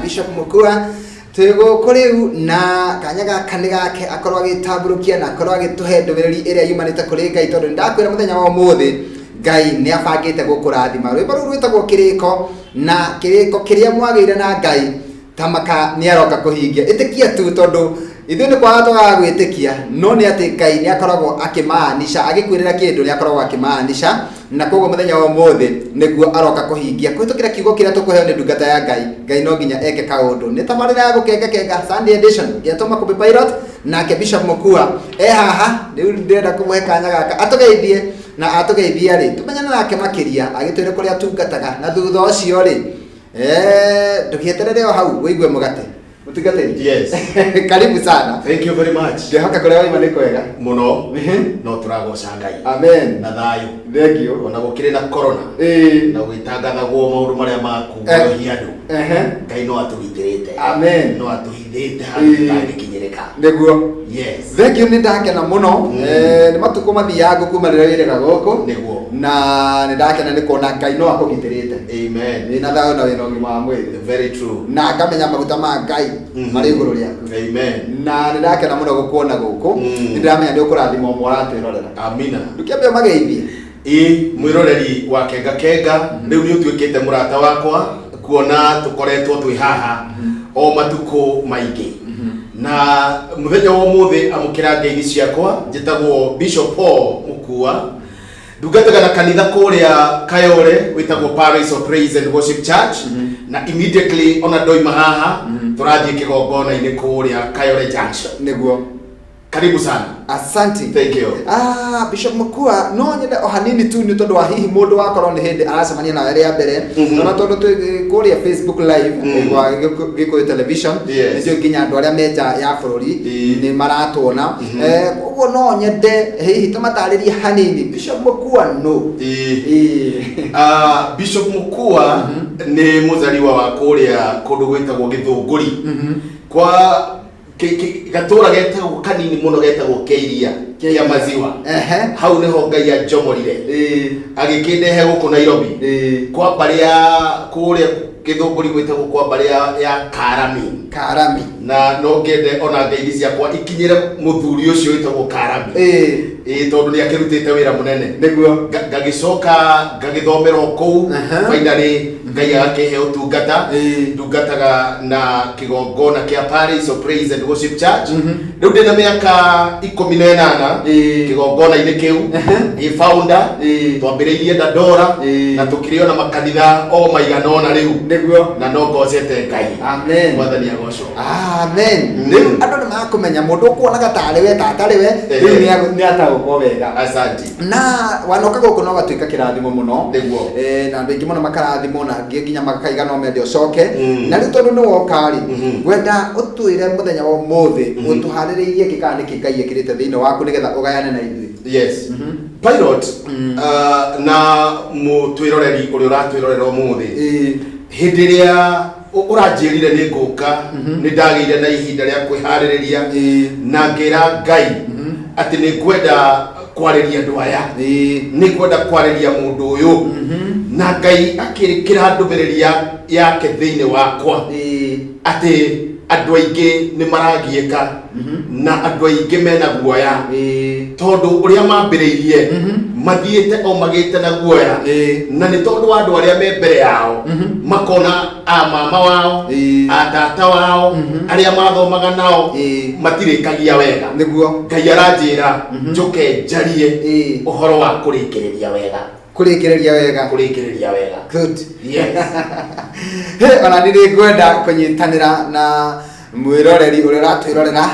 Bishop Mukua twego kuriu na kanyaga kanigake akorwa agitamburukia na akorwa agituhe ndumiriri iria yumanite kuri Ngai tondu ndakwira muthenya wa umuthi Ngai ni abangite gukurathima rwimbo ru rwitagwo kiriko na kiriko kiria mwagire na Ngai tamaka ni aroka kuhingia itikia tu tondu ithu ni kwa toga gwitikia no ni ati Ngai ni akoragwo akimaanisha agikwirira kindu ni akoragwo akimaanisha na koguo muthenya wa umuthi niguo aroka kuhingia kwitukira kiugo kiria tukuheo ni ndungata ya Ngai no nginya eke kaundu ni tamarira ya gukenga Sunday edition getoma ku pilot na ke Bishop Mukua haha riu ndenda kumuhe kanya gaka atugeithie na atugeithia ri tumenyana nake makiria agitwire kuria tungataga na thutha ucio ri ndugieterere o hau wigue mugate mutungateni. Yes. Karibu sana. Thank you very much. Ndehoka kuria wa imani kwega Muno. No turagoca Ngai. Amen. Na thayu. Thank you. Ona gukire na corona. Na gwitangathagwo maundu maria maku hiandu. Ngai no atugitirite. Amen. No atuhithite handu tangikinyirika. Niguo. Yes. Thank you, ndakena muno. Ni matuko mathiaga kuma rira wirega goko. Niguo. Na ndakena ni kuona Ngai no akugitirite. Amen. Ina thayo na wino ngima wa mwiri. Very true. Na ngamenya maguta ma Ngai mari iguru riaku. Amen. Na ndakena muno gukuona guku. Ndiramenya ndi ukurathima mwaratwirorera. Amina. Ndukiambia mageithie. Mwiroreri wa kenga riu ni utuikite murata wakwa kuona tukoretwo twi haha o matuko maingi na muthenya wa umuthi amukira ngeini ciakwa njitagwo Bishop Paul Mukua ndungataga na kanitha kuria Kayole witagwo Paris of Praise and Worship Church na immediately ona ndoima haha turathie kigongona ini kuria Kayole Junction Niguo. Karibu sana. Asante. Thank you. Bishop Mukua no nyende o hanini tu ni tondu wa hihi mundu wakorwo ni hindi aracemania na ria mbere na tondu kuria Facebook live kwa Gikuyu television nicio nginya andu aria meja ya bururi ni maratuona koguo no nyende hihi tumataririe hanini Bishop Mukua no. Bishop Mukua ni muzaliwa wa kuria kundu gwitagwo Githunguri kwa gatura getagwo kanini muno getagwo Keiria kia maziwa hau niho Ngai anjomorire agikindehe guku Nairobi kwa baria kuria Githunguri gwitagwo kwa baria ya Karami na no ngende ona ngeithia ciakwa ikinyire muthuri ucio witagwo Karami tondu ni akirutite wira munene niguo ngagicoka ngagithomera kuu finally Ngai agakihe utungata ndungataga na kigongona kia Paris of Praise and Worship Church riu ndina miaka 18 kigongona ini kiu founder twambiriirie Dandora na tukirio na makanitha o maigana ona riu niguo na no ngocete Ngai. Amen. Mwathani agocwo. Amen. Riu andu ni makumenya mundu kuonaga tari we tatari we riu ni atagwo wega. Asante. Na wanoka guku no gatuika kirathimo muno niguo na andu ingi muno makarathimo na nginya makaiga no mende ucoke na riu tondu ni wokari gwenda utwire muthenya wa umuthi utuhaririirie kikani Ngai ekirite thiini waku nigetha ugayane na ithui. Yes. Pilot na mutwiroreri uri uratwirorera umuthi hindi ria uranjirire ni nguka ni ndagire na ihinda ria kwihaririria na ngira Ngai ati ni kwenda kwariria andu aya ni kwenda kwariria mundu uyu na Ngai akirikira ndumiriri yake thiini wakwa ati andu aingi ni maragieka na andu aingi mena guoya tondu uria mambiriirie mathiete o magite na guoya na ni tondu andu aria me mbere yao makona mama wao tata wao aria mathomaga nao matirikagia wega niguo Ngai aranjira njuke njarie uhoro wa kurikiriria wega good. Yes. Ona ni ngwenda kunyitanira na mwiroreri uri ratwirorera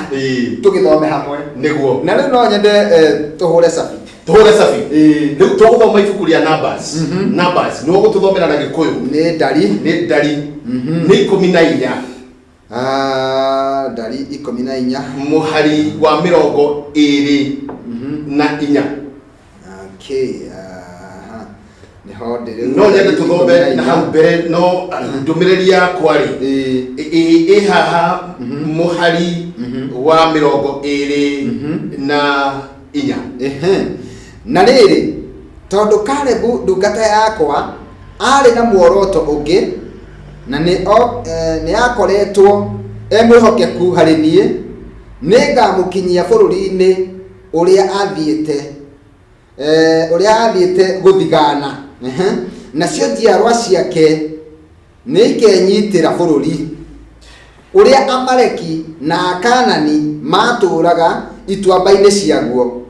tugithome hamwe niguo na riu no nyende tuhure safi riu tuguthoma ibuku ria numbers no gututhomera na Gikuyu ni ndari ni 14 ndari 14 muhari wa 24 okay no nyende tuthome na hau mbere no ndumiriri yakwa ri haha muhari wa 24 na riri tondu Kalebu ndungata yakwa ari na muoroto ungi na nĩ akoretwo mwĩhokeku harĩ niĩ nĩngamũkinyia bũrũri-inĩ ũrĩa athiĩte gũthigana nacio njiarwa ciake nĩ ikenyitĩra bũrũri ũrĩa Amaleki na Akaanani matũũraga ituamba-inĩ ciaguo.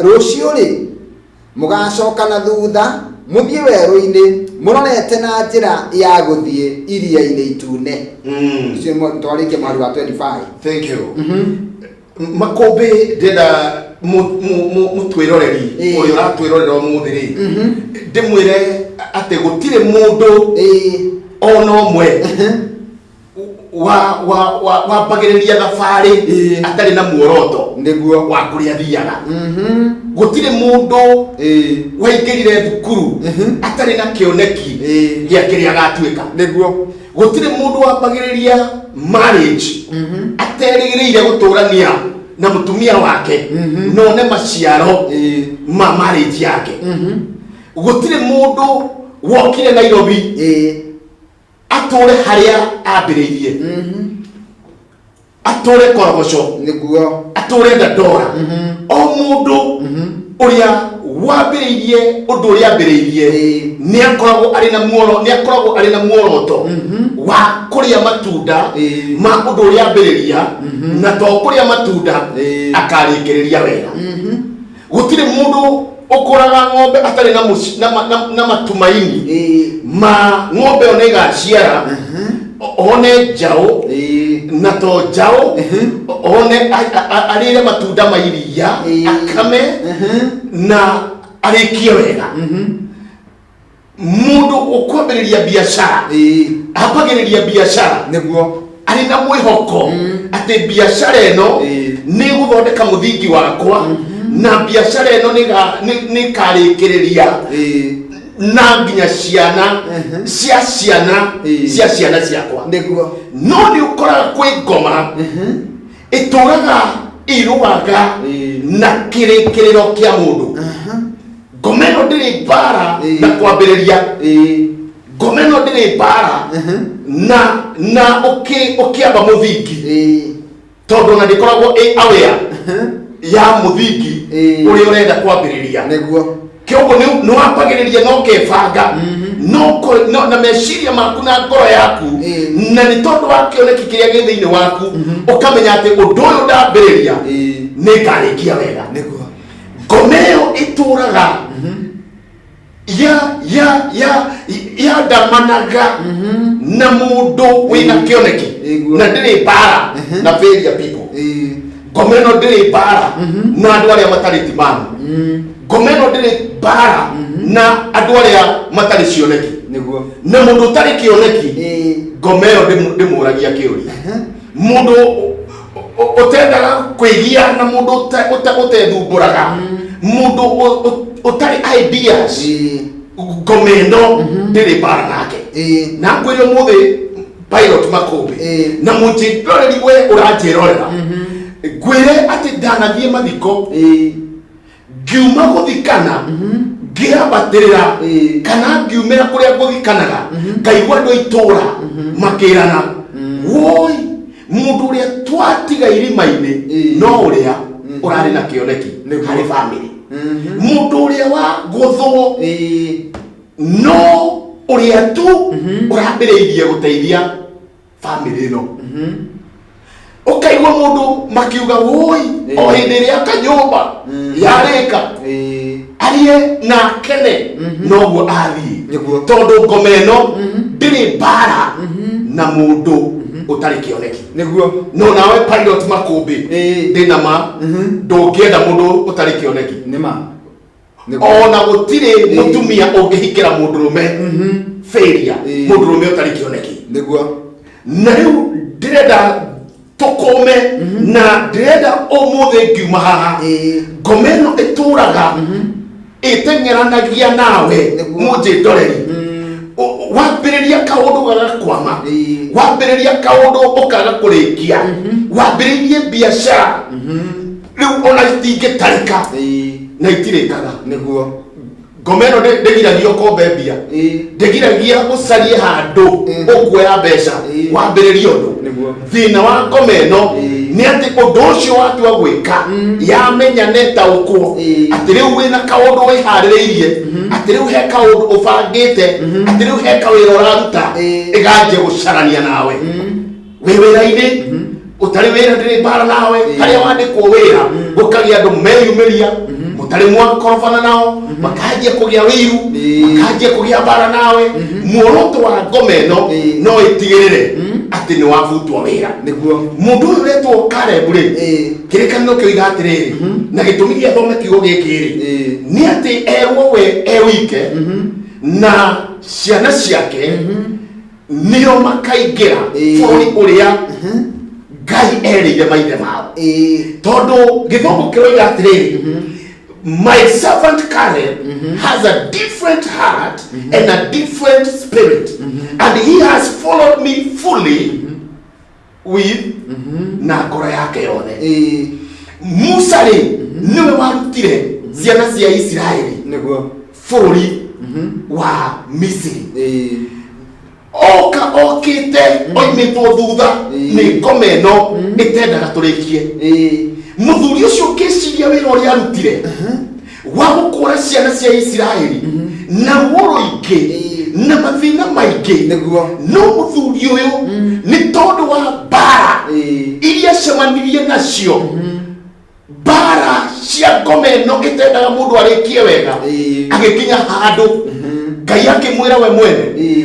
Rũciũ rĩ mũgacoka na thutha mũthiĩ werũ-inĩ mũrorete na njĩra ya gũthiĩ iria-inĩ itune. Ũcio twarĩkia mweri wa 25. Thank you. Makũmbĩ ndĩrenda mũtwĩroreri ũyũ ũratwĩrorera ũmũthĩ rĩ ndĩmwĩre atĩ gũtirĩ mũndũ ona ũmwe wambagĩrĩria thabarĩ atarĩ na muoroto wa kũrĩa athiaga. Gũtirĩ mũndũ waingĩrire thukuru atarĩ na kĩoneki gĩa kĩrĩa agatuĩka. Gũtirĩ mũndũ wambagĩrĩria marriage aterĩgĩrĩire gũtũrania na mũtumia wake no one maciaro ma marriage yake. Gũtirĩ mũndũ wokire Nairobi atũre harĩa ambĩrĩirie, atũre Korogoco, atũre Dandora. O mũndũ ũrĩa wambĩrĩirie ũndũ ũrĩa ambĩrĩirie nĩakoragwo arĩ na muoroto wa kũrĩa matunda ma ũndũ ũrĩa ambĩrĩria, na to kũrĩa matunda akarĩkĩrĩria wega. Gũtirĩ mũndũ ũkũraga ng'ombe atarĩ na matumaini ma ng'ombe ĩyo nĩĩgaciara one njaũ, na to njaũ one arĩre matunda ma iria akame na arĩkie wega. Mũndũ ũkwambĩrĩria biacara ambagĩrĩria biacara arĩ na mwĩhoko atĩ biacara ĩno nĩĩgũthondeka mũthingi wakwa na biacara ĩno nĩĩkarĩkĩrĩria na nginya ciana cia ciana ciakwa. No nĩũkoraga kwĩ ngoma ĩtũraga ĩrũaga na kĩrĩkĩrĩro kĩa mũndũ. Ngoma ĩno ndĩrĩ mbara na kwambĩrĩria, ngoma ĩno ndĩrĩ mbara na ũkĩamba mũthingi, tondũ na ndĩkoragwo aware ya mũthingi ũrĩa ũrenda kwambĩrĩria. Kĩoguo nĩwambagĩrĩria na ũkebanga na meciria maku na ngoro yaku, na nĩ tondũ wa kĩoneki kĩrĩa gĩ thĩinĩ waku ũkamenya atĩ ũndũ ũyũ ndambĩrĩria nĩngarĩkia wega. Ngoma ĩyo ĩtũraga yandamanaga na mũndũ wĩna kĩoneki, na ndĩrĩ mbara na failure people. Ngoma ĩno ndĩrĩ mbara na andũ arĩa matarĩ timamu. Ngoma ĩno ndĩrĩ mbara na andũ arĩa matarĩ cioneki. Na mũndũ ũtarĩ kĩoneki, ngoma ĩyo ndĩmũragia kĩũria. Mũndũ ũtendaga kwĩgia na mũndũ ũtethumbũraga, mũndũ ũtarĩ ideas, ngoma ĩno ndĩrĩ mbara nake. Na ngwĩre ũmũthĩ Pilot Makũmbĩ na mũnjĩroreri we ũranjĩrorera, ngwĩre atĩ ndanathiĩ mathiko, ngiuma gũthikana ngĩambatĩrĩra kana ngiumĩra kũrĩa ngũthikanaga ngaigua andũ a itũũra makĩrana, woi mũndũ ũrĩa twatiga irima-inĩ no ũrĩa ũrarĩ na kĩoneki harĩ bamĩrĩ, mũndũ ũrĩa wagũthwo no ũrĩa tu ũrambĩrĩirie gũteithia bamĩrĩ ĩno. Ũkaigua mũndũ makiuga woi o hĩndĩ ĩrĩa kanyũmba yarĩka arĩe na kene noguo athiĩ, tondũ ngoma ĩno ndĩrĩ mbara na mũndũ ũtarĩ kĩoneki. No nawe Pilot Makũmbĩ ndĩna ma ndũngĩenda mũndũ ũtarĩ kĩoneki. Ona gũtirĩ mũtumia ũngĩhikĩra mũndũrũme failure, mũndũrũme ũtarĩ kĩoneki. Na rĩu ndĩrenda tũkũme na ndĩrenda ũmũthĩ ngiuma haha, ngoma ĩno ĩtũraga ĩteng'eranagia nawe mũnjĩroreri. Wambĩrĩria kaũndũ gagakwama, wambĩrĩria kaũndũ ũkaga kũrĩkia, wambĩrĩrie biacara rĩu ona itingĩtarĩka na itirĩkaga. ngomeno ndegiragia kombe mbia ndegiragia gucarie handu ukuoya mbeca wambiririe undu thina wa ngomeno ni ati undu ucio watua gwika yamenya netaukwo ati riu wina kaundu wihaririirie ati riu he kaundu ubangite ati riu he kawira uraruta iganje gucarania nawe wi wira-ini utari wira ndiri bara nawe haria wandikwo wira gukagia andu meyumiria mutari mwakorofana nao makanjia kugia wiru makanjia kugia bara nawe muoroto wa ngomeno no itigirire ati ni wavutwo wira mundu uyu retwo Caleb ri kirikanio kio igatiriri na gitumi gia thome kiugo gikiri ni ati erwo we ewike na ciana ciake nio makaingira bũrũri ũrĩa Ngai erĩire maithe mao tondu githomo kiroiga atiriri my servant Caleb has a different heart and a different spirit and he has followed me fully with na ngoro yake yothe Musa ri niwe warutire ciana cia Israeli niguo bũrũri wa Misiri okite oimitwo thutha ni ngomeno itendaga turikie muthuri ucio kiciria wira uria arutire wa gukura ciana cia Israeli na woro ingi na mathina maingi no muthuri uyu ni tondu wa bara iria cemanirie nacio bara cia ngomeno itendaga mundu arikie wega agikinya handu Ngai akimwira we mwene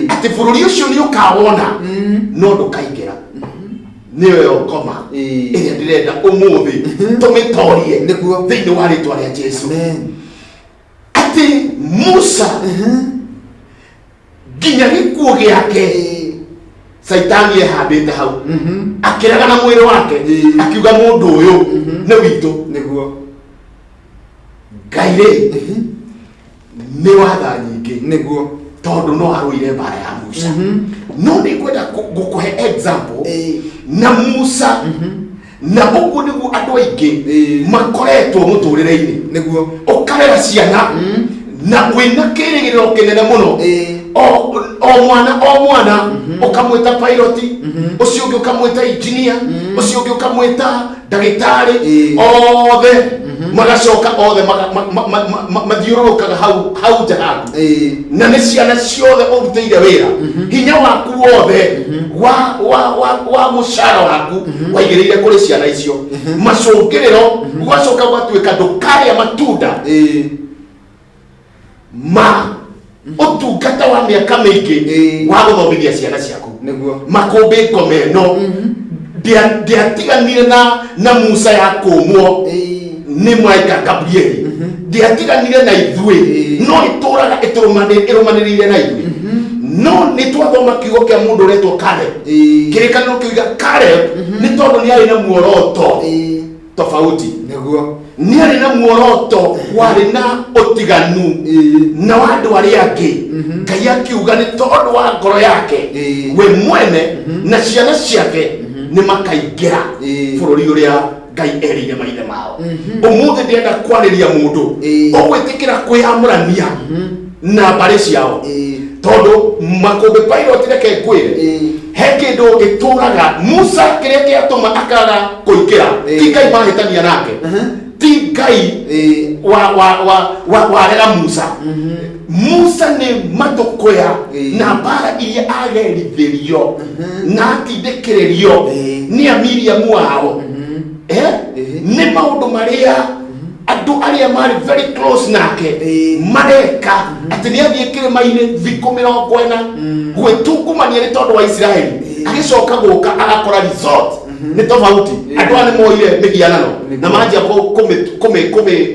ati bũrũri ucio ni ukawona no ndukaingira niwe okoma iria ndirenda umuthi tumitorie thiini wa ritwa ria Jesu ati Musa nginya gikuo giake Saitani ehambite hau akiragana mwiri wake akiuga mundu uyu ni witu niguo Ngai ri ni watha nyingi niguo tondu no aruire bara ya Musa no ni kwenda gukuhe example na Musa na uguo niguo andu aingi makoretwo muturire-ini niguo ukarera ciana na wina kirigiriro kinene muno o mwana ukamwita pilot ucio ungi ukamwita engineer ucio ungi ukamwita ndagitari othe magacoka othe mathiururukaga hau jahaku na ni ciana ciothe urutire wira hinya waku wothe wa mucara waku waigirire kuri ciana icio macungiriro gwacoka gwatuika ndukaria matunda ma utungata wa miaka mingi wa guthomithia ciana ciaku makumbi ngomeno ndiatiganire na Musa ya kumwo ni mwaika Gabrieli ndiatiganire na ithui no ituraga irumanirire na ithui no ni twathoma kiugo kia mundu retwo Caleb kirikanio kiuga Caleb ni tondu ni ari na muoroto tofauti niguo ni ari na muoroto wari na utiganu na wandu ari angi Ngai akiuga ni tondu wa ngoro yake we mwene na ciana ciake ni makaingira bũrũri uria Ngai erĩire maithe mao umuthi ndienda kwariria mundu ugwitikira kwiyamurania na mbari ciao tondu makumbi pilot reke ngwire he kindu gituraga Musa kiria kiatuma akaga kuingira ti Ngai mahitania nake ti Ngai warega Musa ni matukoya na bara iria agerithirio na atindikirerio ni Miriam wao ni maundu maria andu aria mari very close nake mareka ati ni athie kirima-ini thiku 40 gwitungumania ni tondu wa Israeli agicoka guka agakora resort ni tofauti andu ani moire migianano na manjia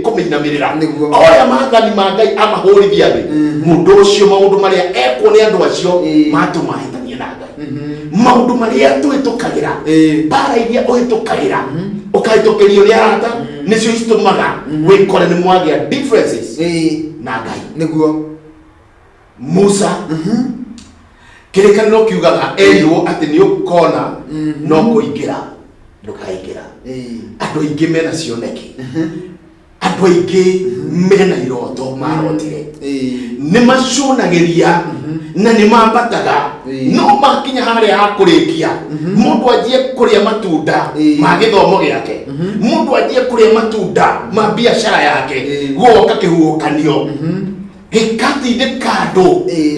kuminamirira oya maathani ma Ngai amahurithia thi mundu ucio maundu maria ekwo ni andu acio matumahitania na Ngai maundu maria twitukagira bara iria uhitukagira ukahitukirio ni arata nicio itumaga wikore ni mwagia differences na Ngai niguo Musa kirikanio kiugaga erirwo ati ni ukona no kuingira ndukaingira andu aingi mena cioneki andũ aingĩ mena iroto marotire nĩ macũnagĩria na nĩ mambataga no makinya harĩa ha kũrĩkia mũndũ anjie kũrĩa matunda ma gĩthomo gĩake mũndũ anjie kũrĩa matunda ma biacara yake gũoka kĩhuhũkanio gĩgatindĩka andũ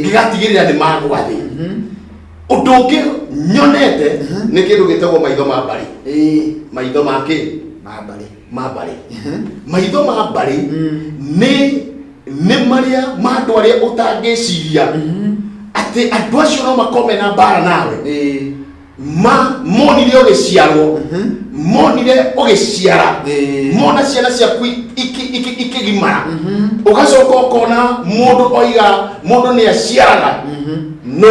gĩgatigĩrĩra nĩ magwa thĩ ũndũ ũngĩ nyonete nĩ kĩndũ gĩtagwo maitho ma mbarĩ maitho make ma mbarĩ maitho ma mbarĩ nĩ marĩa ma andũ arĩa ũtangĩciria atĩ andũ acio no makome na mbara nawe monire ũgĩciarwo monire ũgĩciara mona ciana ciaku ikĩgimara ũgacoka ũkona mũndũ oiga mũndũ nĩ aciaraga no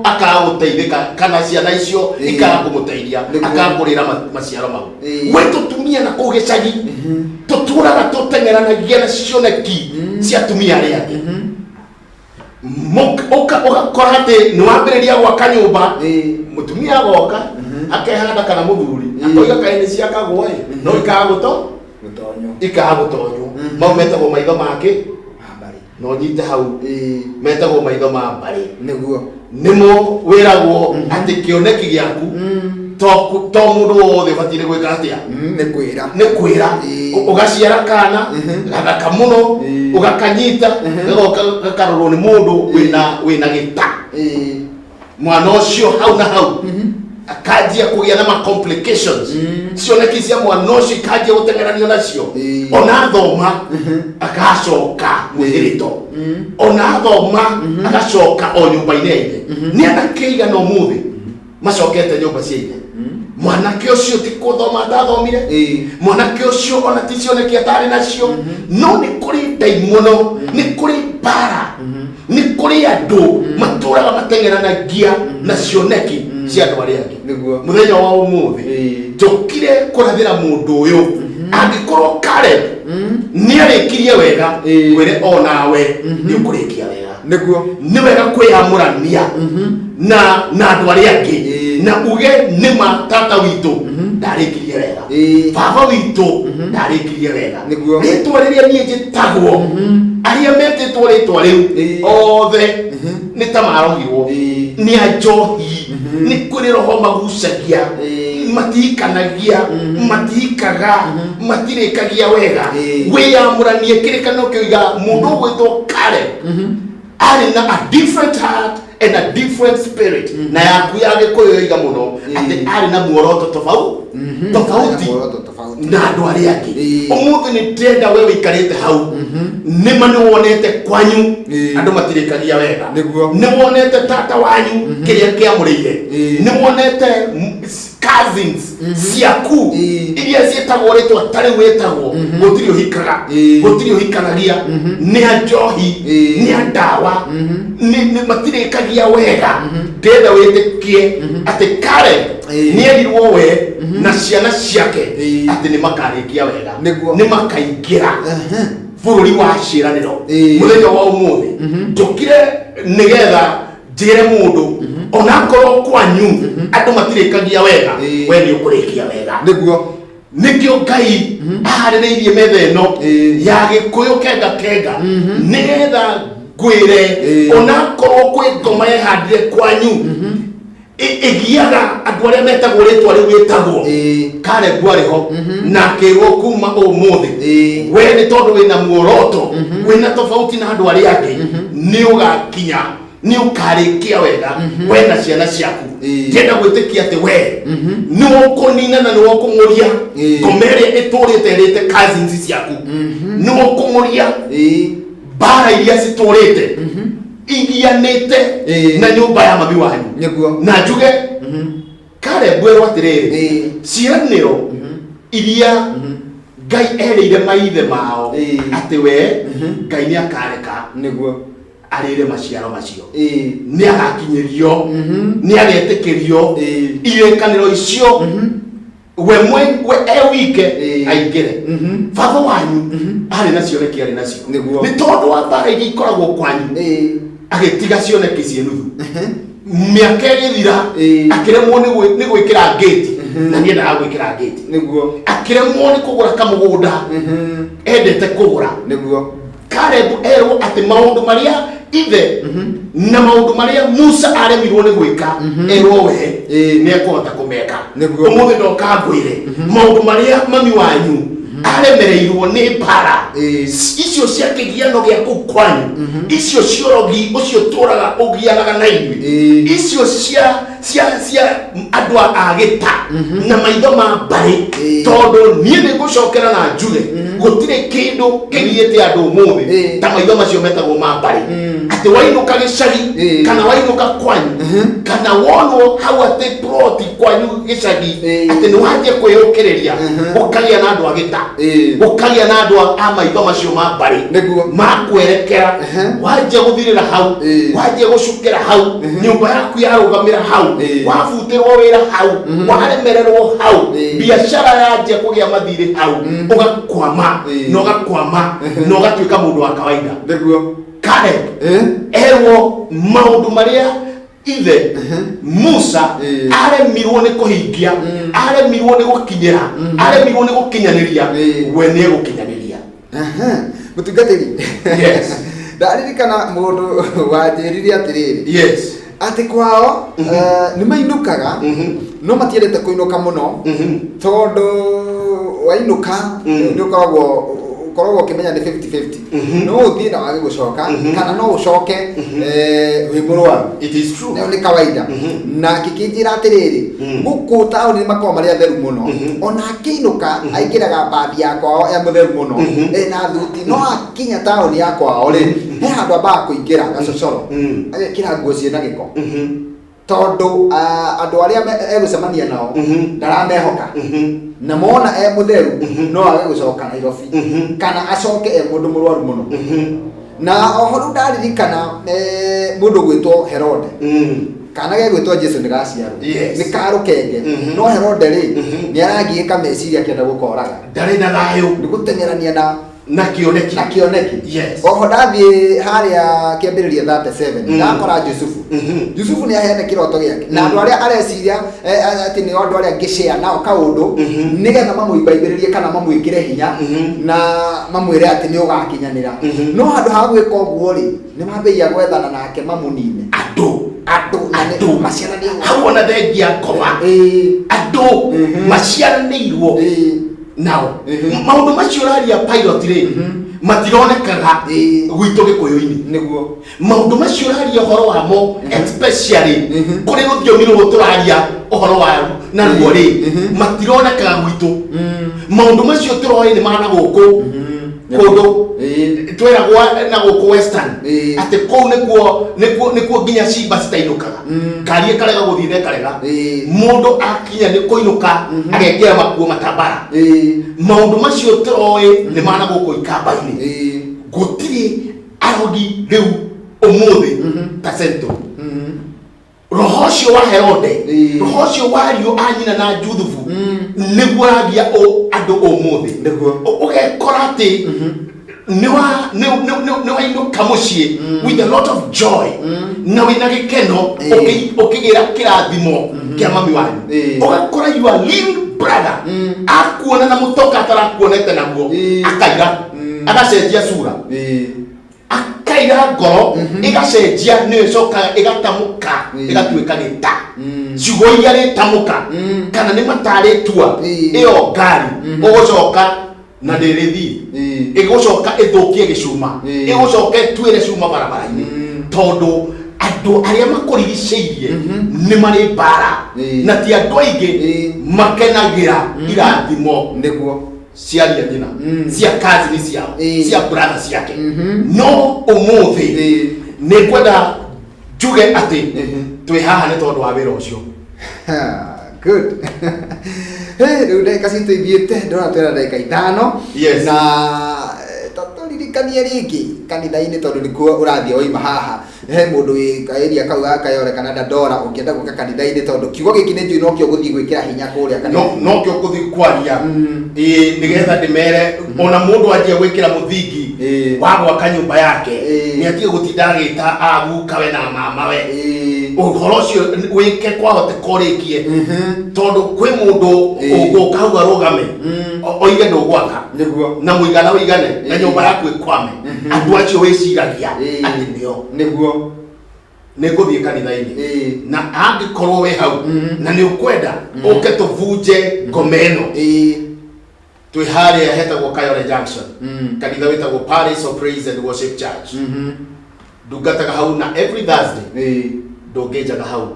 akagũteithĩka kana ciana icio ikaga kũmũteithia akagũrĩra maciaro mau we tũtumia na kũu gĩcagi tũtũraga tũteng'eranagia na cioneki cia atumia arĩa angĩ ũgakora atĩ nĩ wambĩrĩria gwaka nyũmba mũtumia agoka akehanda kana mũthuri akoiga kaĩ nĩ ciakagwo no ikaga gũtonywo mau metagwo maitho make no nyite hau metagwo maitho ma mbarĩ nĩmo wĩragwo atĩ kĩoneki gĩaku to mũndũ wothe ũbatiĩ gwĩka atĩa nĩ kwĩra ũgaciara kana gathaka mũno ũgakanyita gakarorwo nĩ mũndũ wĩna gĩta mwana ũcio hau na hau akanjia kũgĩa na ma complications cioneki cia mwana ũcio ikanjia gũteng'eranio nacio ona thoma agacoka mwĩhĩrĩto ona thoma agacoka o nyũmba-inĩ ine nĩ anake igana ũmũthĩ macokete nyũmba cia ine mwanake ũcio ti gũthoma atathomire mwanake ũcio ona ti cioneki atarĩ nacio no nĩ kũrĩ ndaimono nĩ kũrĩ mbara nĩ kũrĩ andũ matũraga mateng'eranagia na cioneki cia andũ arĩa angĩ mũthenya wa ũmũthĩ njũkire kũrathĩra mũndũ ũyũ angĩkorwo Caleb nĩ arĩkirie wega kwĩre o nawe nĩ ũkũrĩkia wega nĩ wega kwĩyamũrania na andũ arĩa angĩ na uge nĩma tata witũ ndarĩkirie wega baba witũ ndarĩkirie wega rĩtwa rĩrĩa niĩ njĩtagwo arĩa metĩtwo rĩtwa rĩu othe nĩ ta marogirwo nĩ anjohi nĩ kũrĩ roho magucagia matihikanagia matihikaga matirĩkagia wega wĩyamũranie kĩrĩkanĩro kĩoiga mũndũ ũgwĩtwo Caleb arĩ na a different heart and a different spirit na yaku ya gĩkũyũ yoiga mũno atĩ arĩ na muoroto tofauti na andũ arĩa angĩ ũmũthĩ nĩ ndĩrenda we wĩikarĩte hau nĩma nĩ wonete kwanyu andũ matirĩkagia wega nĩ wonete tata wanyu kĩrĩa kĩamũrĩire nĩ wonete cousins ciaku iria ciĩtagwo rĩtwa tarĩ wĩtagwo gũtirĩ ũhikaga gũtirĩ ũhikanagia nĩ anjohi nĩ andawa nĩ matirĩkagia wega ndĩrenda wĩtĩkie atĩ Caleb nĩ erirwo we na ciana ciake atĩ nĩ makarĩkia wega nĩ makaingĩra bũrũri wa ciĩranĩro mũthenya wa ũmũthĩ njũkire nĩgetha njĩre mũndũ onakorwo kwanyu andũ matirĩkagia wega we nĩ ũkũrĩkia wega nĩkĩo Ngai aharĩrĩirie metha ĩno ya gĩkũyũ kenga nĩgetha ngwĩre onakorwo kwĩ ngoma yehandire kwanyu ĩgiaga andũ arĩa metagwo rĩtwa rĩu wĩtagwo Caleb arĩ ho na akĩrwo kuma ũmũthĩ we nĩ tondũ wĩna muoroto wĩna tofauti na andũ arĩa angĩ nĩ ũgakinya nĩ ũkarĩkia wega we na ciana ciaku ngenda gwĩtĩkia atĩ we nĩ ũkũnina na nĩ ũkũng'ũria ngoma ĩrĩa ĩtũrĩte ĩrĩte cousins ciaku nĩ ũkũng'ũria mbara iria citũrĩte igianĩte na nyũmba ya mami wanyu na njuge Caleb erwo atĩrĩrĩ ciĩranĩro iria Ngai erĩire maithe mao atĩ we Ngai nĩ akareka arĩre maciaro macio nĩ agakinyĩrio nĩ agetĩkĩrio irĩkanĩro icio we wike aingĩre baba wanyu arĩ na cioneki arĩ nacio nĩ tondũ wa mbara iria ikoragwo kwanyu agĩtiga cioneki ciĩ nuthu mĩaka ĩgĩthira akĩremwo nĩ gwĩkĩra ngĩti na niĩ ndagwĩkĩra gate nĩguo akĩremwo nĩ kũgũra kamũgũnda endete kũgũra nĩguo Caleb erwo atĩ maũndũ marĩa ithe na maũndũ marĩa Musa aremirwo nĩ gwĩka erwo we nĩ ekũhota kũmeka ũmũthĩ ndoka ngwĩre maũndũ marĩa mami wanyu aremereirwo nĩ mbara icio cia kĩgiano gĩa kũu kwanyu icio ciorogi ũcio tũraga ũgianaga na inyuĩ icio cia andũ a gĩta na maitho ma mbarĩ tondũ niĩ nĩ ngũcokera na njuge gũtirĩ kĩndũ kĩgiĩte andũ ũmũthĩ ta maitho macio metagwo ma mbarĩ atĩ wainũka gĩcagi kana wainũka kwanyu kana wonwo hau atĩ ploti kwanyu gĩcagi atĩ nĩ wanjia kwĩyũkĩrĩria ũkagĩa na andũ a gĩta ũkagĩa na andũ a maitho macio ma mbarĩ makwerekera wanjia gũthirĩra hau wanjia gũcukĩra hau nyũmba yaku yarũgamĩra hau wabutĩrwo wĩra hau waremererwo hau biacara yanjia kũgĩa mathirĩ hau ũgakwama na ũgakwama na ũgatuĩka mũndũ wa kawaida Caleb erwo maũndũ marĩa ithe Musa aremirwo nĩ kũhingia aremirwo nĩ gũkinyĩra aremirwo nĩ gũkinyanĩria we nĩ egũkinyanĩria mũtungatĩri ndaririkana mũndũ wanjĩrire atĩrĩrĩ atĩ kwao nĩ mainũkaga no matiendete kũinũka mũno tondũ wainũka nĩ ũkoragwo ũkĩmenya nĩ 50-50 no ũthiĩ na wage gũcoka kana no ũcoke wĩ mũrwaru nayo nĩ kawaida na kĩkĩnjĩra atĩrĩrĩ gũkũ taũni nĩ makoragwo marĩ atheru mũno ona akĩinũka aingĩraga mbathi ya kwao e mũtheru mũno na thuti no akinya taũni ya kwao rĩ he handũ ambaga kũingĩra gacocoro agekĩra nguo ciĩna gĩko tondũ andũ arĩa egũcemania nao ndaramehoka na mona e mũtheru no age gũcoka Nairobi kana acoke e mũndũ mũrwaru mũno na oho rĩu ndaririkana mũndũ gwĩtwo Herode kana gegwĩtwo Jesu nĩ gaciarwo nĩ karũkenge no Herode rĩ nĩ aragiĩka meciria akĩenda gũkoraga ndarĩ na thayũ nĩ gũteng'erania na kĩoneki oho ndathiĩ harĩa kĩambĩrĩria 37 ndakora Jusufu nĩ aheane kĩroto gĩake na andũ arĩa areciria atĩ nĩ andũ arĩa angĩshare nao kaũndũ nĩgetha mamũimbaimbĩrĩrie kana mamwĩkĩre hinya na mamwĩre atĩ nĩ ũgakinyanĩra no handũ ha gwĩka ũguo rĩ nĩ mambĩrĩria gwethana nake mamũnine andũ maciaranĩirwo hau ona thengia ngoma andũ maciaranĩirwo nao maũndũ macio ũraria pilot rĩ matironekaga gwitũ gĩkũyũ-inĩ nĩguo maũndũ macio ũraria ũhoro wamo especially kũrĩ rũthiomi rũrũ tũraria ũhoro wa naruo rĩ matironekaga gwitũ maũndũ macio tũroĩ nĩ mana gũkũ kũndũ twĩragwo na gũkũ western atĩ kũu nĩkuo nginya cimba citainũkaga ngari ĩkarega gũthiĩ na ĩkarega mũndũ akinya nĩ kũinũka agekĩra makuo matambara maũndũ macio tũroĩ nĩ mana gũkũ ikamba-inĩ gũtirĩ arogi rĩu ũmũthĩ ta Sento roho ũcio wa Herode roho ũcio wa ariũ a nyina na Juthufu nĩguo aragia andũ ũmũthĩ ũgekora atĩ nĩ wainũka mũciĩ with a lot of joy na wĩna gĩkeno ũkĩgĩra kĩrathimo kĩa mami wanyu ũgakora your little brother akuona na mũtoka atarakuonete naguo akaira agacenjia cura akaira ngoro igacenjia nĩ ĩcokaga ĩgatamuka ĩgatuĩka gĩta ciugo iria rĩtamuka kana nĩ matarĩtua ĩyo ngari ũgũcoka na ndĩrĩthi ĩgũcoka ĩthũkie gĩcuma ĩgũcoka ĩtuĩre cuma barabara-inĩ tondũ andũ arĩa makũrigicĩirie nĩ marĩ mbara na ti andũ aingĩ makenagĩra irathimo nĩguo ciaria nyina cia kazi ni ciao cia brother ciake no ũmũthĩ nĩ kwenda njuge atĩ twĩ haha nĩ tondũ wa wĩra ũcio good rĩu ndagĩka citũ ithiĩte ndona twĩna ndagĩka 5 na tũririkanie rĩngĩ kanitha-inĩ tondũ nĩkuo ũrathiĩ oima haha he mũndũ wĩ kaĩria kau gakayorekana Dandora ũngĩenda gũka kanitha-inĩ tondũ kiugo gĩkĩ nĩ njũĩ nokĩo gũthiĩ gwĩkĩra hinya kũrĩa kanitha-inĩ nokĩo gũthiĩ kwaria nĩgetha ndĩmere ona mũndũ anjia gwĩkĩra mũthingi wa gwaka nyũmba yake nĩ atige gũtinda agĩta agukawe na mamawe uhoro cio wike kwahote korikie tondu kwi mundu uguka hau arugame oige ndugwaka na muigana wigane na nyumba yaku ikwame andu acio wiciragia ati niguo niguthie kanitha-ini na angikorwo we hau na ni ukwenda uke tuvunje ngome ino twi haria hetagwo Kayole Junction kanitha witagwo Paris of Praise and Worship Church ndungataga hau na every Thursday ndungijaga hau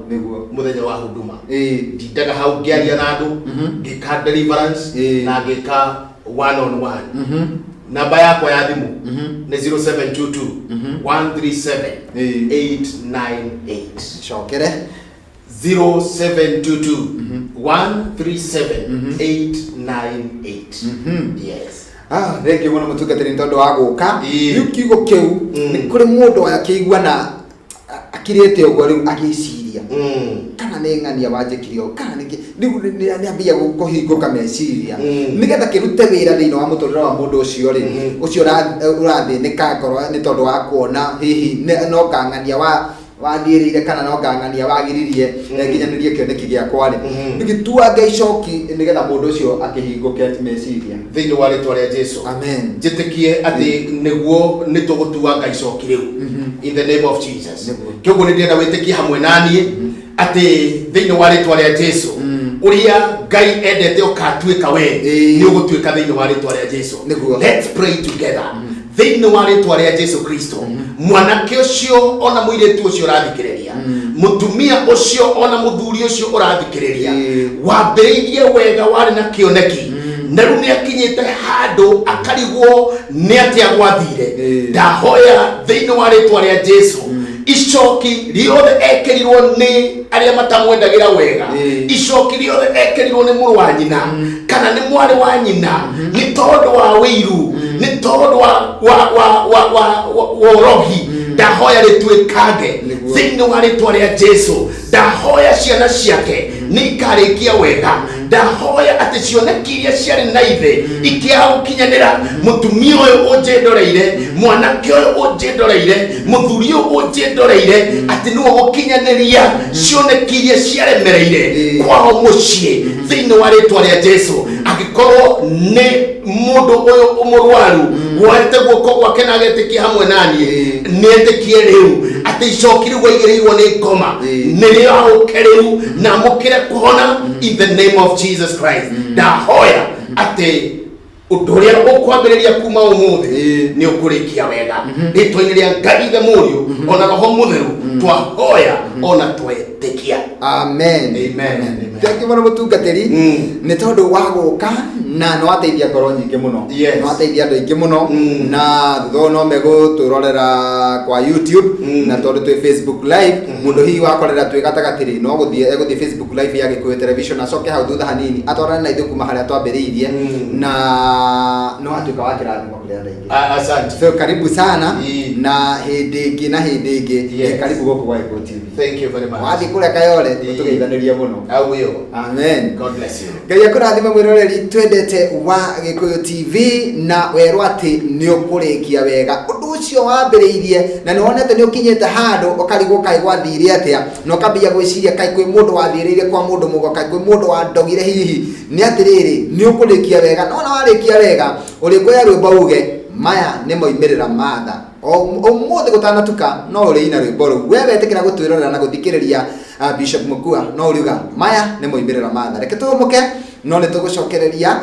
muthenya wa huduma ndindaga hau ngiaria na andu ngika deliverance na ngika one on one. Namba yakwa ya thimu ni 0722 137 898 shokere 0722 137 898. Yes. Thank you muno mutungatiri ntondo wa guka riu kiugo kiu ni kuri mundu akigua na akirete ugo riu agiciria kana ni ng'ania wanjikirio kana ni ambia kuhinguka meciria nigetha kirute wira thiini wa muturira wa mundu ucio ri ucio urathinika ngoro ni tondu wa kuona hihi no kang'ania wathirire kana no ngang'ania wagiririe nginyanirie kioneki giakwa ri nigitua ngaicoki nigetha mundu ucio akihinguke meciria thiini wa ritwa ria Jesu. Amen. Njitikie ati niguo nitugutua ngaicoki riu in the name of Jesus. Kioguo ni ndienda witikie hamwe nanie ati thiini wa ritwa ria Jesu uria Ngai endete ukatuika we ni ugutuika thiini wa ritwa ria Jesu. Let's pray together. Thiini wa ritwa ria Jesu Kristo mwanake ucio ona muiritu ucio urathikiriria mutumia ucio ona muthuri ucio urathikiriria wambiriirie wega wari na kioneki na riu ni akinyite handu akarigwo ni atia gwathire ndahoya thiini wa ritwa ria Jesu icoki riothe ekerirwo ni aria matamwendagira wega icoki riothe ekerirwo ni muru wa nyina kana ni mwari wa nyina ni tondu wa wiru ni tondu wa rohi ndahoya rituikange thiini wa ritwa ria Jesu ndahoya ciana ciake ni ikarikia wega ndahoya ati cioneki iria ciari na ithe ikiaga gukinyanira mutumia uyu unjendoreire mwanake uyu unjendoreire muthuri uyu unjendoreire ati niwe gukinyaniria cioneki iria ciaremereire kwao mucii thiini wa ritwa ria Jesu agikorwo ni mundu uyu umurwaru woete guoko gwake na agetikia hamwe nanie nietikie riu ati icoki riu waigirirwo ni ngoma nirio aukeriu na mukire kuhona in the name of Jesus Christ. Ndahoya ati undu uria ukwambiriria kuma umuthi ni ukurikia wega ritwa-ini ria Ngai the Muriu ona roho mutheru twahoya ona twetikia. Amen. Amen. Thank you muno mutungatiri ni tondu wa guka na no ateithia ngoro nyingi muno no ateithia andu aingi muno na thutha no meguturorera kwa YouTube na tondu twi Facebook live mundu hihi wakorera twi gatagatiri no guthie Facebook live ya Gikuyu Television acoke hau thutha hanini atwarane na ithu kuma haria twambiriirie na no atuika wa kirathimo kuri andu aingi. Asante. So karibu sana na hindi ingi na hindi ingi karibu goku kwa Gikuyu TV. Thank you very much. Wathi kule Kayole tugeithaniria muno. I will. Amen. God bless you. Ngai akurathima mwiroreri twendete wa Gikuyu TV na werwo ati ni ukurikia wega undu ucio wambiriirie na ni wonete ni ukinyete handu ukarigwo kai gwathire atia no kambia gwiciria kai kwi mundu wathiriire kwa mundu mugo kai kwi mundu wandogire hihi ni atiriri ni ukurikia wega no na warikia wega urikuya rwimbo uge maya ni moimirira matha umuthi gutanatuka no uri ina rwimbo ru we wetikira gutwirorera na guthikiriria Bishop Mukua no uriuga maya ni moimirira matha reke tumuke no nitugucokereria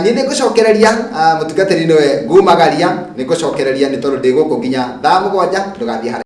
ni nigucokereria mutungatiri niwe ngumagaria nigucokereria ni tondu ndi guku nginya thaa 7 ndugathie hari